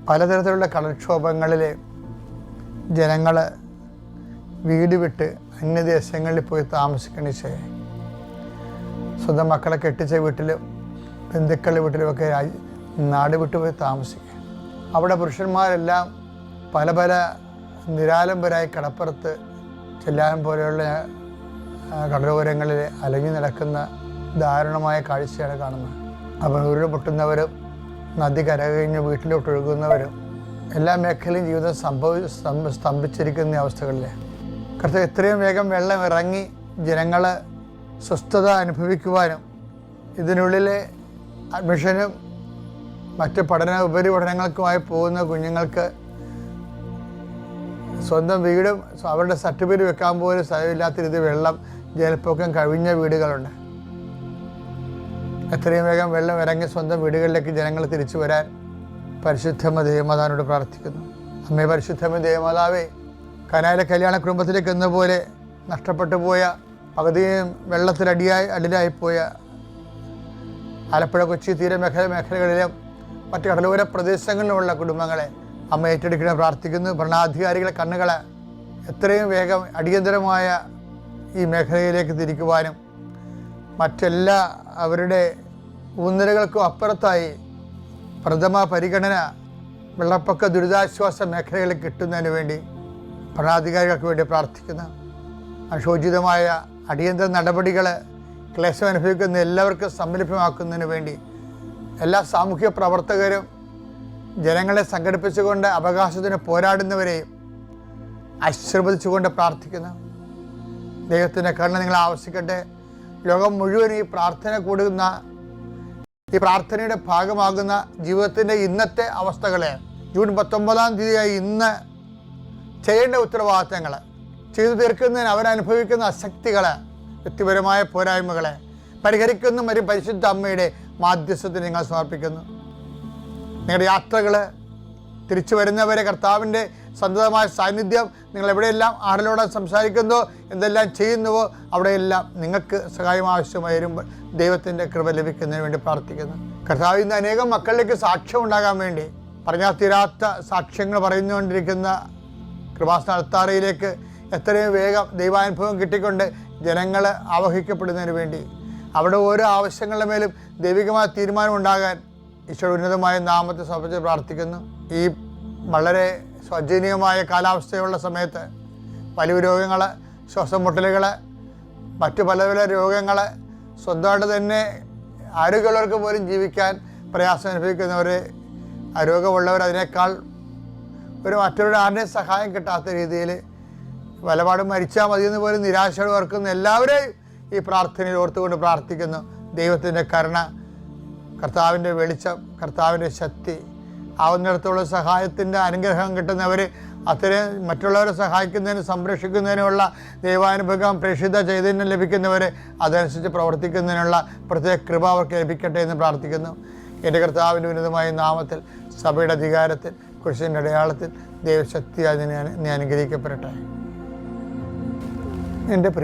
പലതരത്തിലുള്ള കടൽക്ഷോഭങ്ങളിൽ ജനങ്ങൾ വീട് വിട്ട് അന്യദേശങ്ങളിൽ പോയി താമസിക്കണ ശരിയായി. സ്വന്തം മക്കളെ കെട്ടിച്ച വീട്ടിലും ബന്ധുക്കളുടെ വീട്ടിലുമൊക്കെ നാട് വിട്ടു പോയി താമസിക്കുക. അവിടെ പുരുഷന്മാരെല്ലാം പല പല നിരാലംബരായി കടപ്പുറത്ത് ചെല്ലാനം പോലെയുള്ള കടലോരങ്ങളിൽ അലഞ്ഞു നടക്കുന്ന ദാരുണമായ കാഴ്ചയാണ് കാണുന്നത്. അപ്പോൾ ഉരുൾ പൊട്ടുന്നവരും നദി കരകഴിഞ്ഞ് വീട്ടിലോട്ട് ഒഴുകുന്നവരും എല്ലാ മേഖലയും ജീവിതം സ്തംഭിച്ചിരിക്കുന്ന അവസ്ഥകളിൽ കർത്താവ് എത്രയും വേഗം വെള്ളം ഇറങ്ങി ജനങ്ങൾ സ്വസ്ഥത അനുഭവിക്കുവാനും ഇതിനുള്ളിലെ അഡ്മിഷനും മറ്റ് ഉപരിപഠനങ്ങൾക്കുമായി പോകുന്ന കുഞ്ഞുങ്ങൾക്ക് സ്വന്തം വീടും അവരുടെ സർട്ടിഫിക്കറ്റ് വെക്കാൻ പോലും സ്ഥലമില്ലാത്ത രീതി വെള്ളം ജലപ്പൊക്കം കവിഞ്ഞ വീടുകളുണ്ട്. എത്രയും വേഗം വെള്ളം ഇറങ്ങി സ്വന്തം വീടുകളിലേക്ക് ജനങ്ങൾ തിരിച്ചു വരാൻ പരിശുദ്ധമ്മ ദേവമാതാവിനോട് പ്രാർത്ഥിക്കുന്നു. അമ്മേ പരിശുദ്ധമ്മ ദേവമാതാവേ, കനായിലെ കല്യാണ കുടുംബത്തിലേക്ക് എന്ന പോലെ നഷ്ടപ്പെട്ടു പോയ പകുതിയും അടിയിലായിപ്പോയ ആലപ്പുഴ കൊച്ചി മേഖലകളിലും മറ്റ് കടലോര പ്രദേശങ്ങളിലുമുള്ള കുടുംബങ്ങളെ അമ്മ ഏറ്റെടുക്കണ പ്രാർത്ഥിക്കുന്നു. ഭരണാധികാരികളെ കണ്ണുകളെ എത്രയും വേഗം അടിയന്തരമായ ഈ മേഖലയിലേക്ക് തിരിക്കുവാനും മറ്റെല്ലാ അവരുടെ ഊന്നലുകൾക്കും അപ്പുറത്തായി പ്രഥമ പരിഗണന വെള്ളപ്പൊക്ക ദുരിതാശ്വാസ മേഖലകളിൽ കിട്ടുന്നതിന് വേണ്ടി ഭരണാധികാരികൾക്ക് വേണ്ടി പ്രാർത്ഥിക്കുന്നു. അനുശോചിതമായ അടിയന്തര നടപടികൾ ക്ലേശം അനുഭവിക്കുന്ന എല്ലാവർക്കും സംരംഭമാക്കുന്നതിന് വേണ്ടി എല്ലാ സാമൂഹ്യ പ്രവർത്തകരും ജനങ്ങളെ സംഘടിപ്പിച്ചുകൊണ്ട് അവകാശത്തിന് പോരാടുന്നവരെയും ആശീർവദിച്ചുകൊണ്ട് പ്രാർത്ഥിക്കുന്നു. ദൈവത്തിൻ്റെ കരുണ നിങ്ങൾ ആവശ്യിക്കട്ടെ. ലോകം മുഴുവൻ ഈ പ്രാർത്ഥന കൂടുന്ന ഈ പ്രാർത്ഥനയുടെ ഭാഗമാകുന്ന ജീവിതത്തിൻ്റെ ഇന്നത്തെ അവസ്ഥകളെ ജൂൺ 19 ഇന്ന് ചെയ്യേണ്ട ഉത്തരവാദിത്തങ്ങൾ ചെയ്തു തീർക്കുന്നതിന് അവരനുഭവിക്കുന്ന അശക്തികൾ, വ്യക്തിപരമായ പോരായ്മകളെ പരിഹരിക്കുന്ന ഒരു പരിശുദ്ധ അമ്മയുടെ മാധ്യസ്ഥത്തിന് നിങ്ങൾ സമർപ്പിക്കുന്നു. നിങ്ങളുടെ യാത്രകൾ, തിരിച്ചു വരുന്നവരെ കർത്താവിൻ്റെ സന്തതമായ സാന്നിധ്യം നിങ്ങൾ എവിടെയെല്ലാം ആടലോടെ സംസാരിക്കുന്നോ എന്തെല്ലാം ചെയ്യുന്നുവോ അവിടെയെല്ലാം നിങ്ങൾക്ക് സഹായം ആവശ്യമായി വരുമ്പോൾ ദൈവത്തിൻ്റെ കൃപ ലഭിക്കുന്നതിന് വേണ്ടി പ്രാർത്ഥിക്കുന്നു. കർത്താവ് ഇന്ന് അനേകം മക്കളിലേക്ക് സാക്ഷ്യം ഉണ്ടാകാൻ വേണ്ടി പറഞ്ഞാൽ തീരാത്ത സാക്ഷ്യങ്ങൾ പറഞ്ഞുകൊണ്ടിരിക്കുന്ന കൃപാസന അൾത്താരയിലേക്ക് എത്രയും വേഗം ദൈവാനുഭവം കിട്ടിക്കൊണ്ട് ജനങ്ങൾ ആവഹിക്കപ്പെടുന്നതിന് വേണ്ടി അവിടെ ഓരോ ആവശ്യങ്ങളുടെ മേലും ദൈവികമായ തീരുമാനം ഉണ്ടാകാൻ ഈശോയുടെ ഉന്നതമായ നാമത്തെ സമർപ്പിച്ച് പ്രാർത്ഥിക്കുന്നു. ഈ വളരെ ശോചനീയമായ കാലാവസ്ഥയുള്ള സമയത്ത് വലിയ രോഗങ്ങൾ, ശ്വാസം മുട്ടലുകൾ, മറ്റു പല പല രോഗങ്ങൾ, സ്വന്തമായിട്ട് തന്നെ ആരോഗ്യമുള്ളവർക്ക് പോലും ജീവിക്കാൻ പ്രയാസം അനുഭവിക്കുന്നവർ, ആരോഗ്യമുള്ളവർ അതിനേക്കാൾ മറ്റൊരു ആരുടെയും സഹായം കിട്ടാത്ത രീതിയിൽ വലപാടും മരിച്ചാൽ മതിയെന്ന് പോലും നിരാശയോടെ ഓർക്കുന്ന എല്ലാവരെയും ഈ പ്രാർത്ഥനയിൽ ഓർത്തുകൊണ്ട് പ്രാർത്ഥിക്കുന്നു. ദൈവത്തിൻ്റെ കരുണ, കർത്താവിൻ്റെ വെളിച്ചം, കർത്താവിൻ്റെ ശക്തി, ആവുന്നിടത്തോളം സഹായത്തിൻ്റെ അനുഗ്രഹം കിട്ടുന്നവർ അത്രയും മറ്റുള്ളവരെ സഹായിക്കുന്നതിനും സംരക്ഷിക്കുന്നതിനുമുള്ള ദൈവാനുഭവം പ്രേക്ഷിത ചൈതന്യം ലഭിക്കുന്നവർ അതനുസരിച്ച് പ്രവർത്തിക്കുന്നതിനുള്ള പ്രത്യേക കൃപ അവർക്ക് ലഭിക്കട്ടെ എന്ന് പ്രാർത്ഥിക്കുന്നു. എൻ്റെ കർത്താവിൻ്റെ ഉന്നതമായ നാമത്തിൽ സഭയുടെ അധികാരത്തിൽ കുരിശിൻ്റെ അടയാളത്തിൽ ദൈവശക്തി അതിനെ അനുഗ്രഹിക്കപ്പെടട്ടെ. എൻ്റെ പ്രിയ